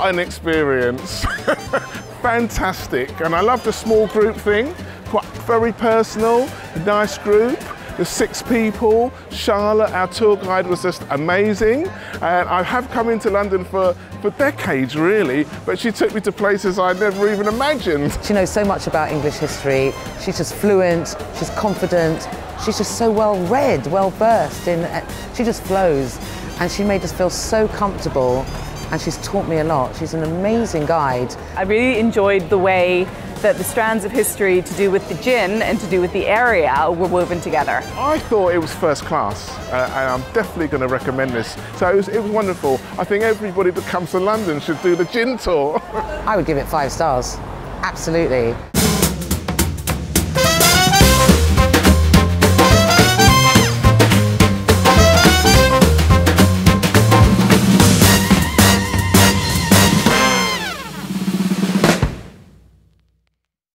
What an experience. Fantastic. And I love the small group thing, quite very personal, nice group. There's 6 people. Charlotte, our tour guide, was just amazing. And I have come into London for decades, really, but she took me to places I never even imagined. She knows so much about English history. She's just fluent, she's confident, she's just so well read, well versed in, she just flows. And she made us feel so comfortable, and she's taught me a lot. She's an amazing guide. I really enjoyed the way that the strands of history to do with the gin and to do with the area were woven together. I thought it was first class, and I'm definitely going to recommend this. So it was wonderful. I think everybody that comes to London should do the gin tour. I would give it 5 stars, absolutely.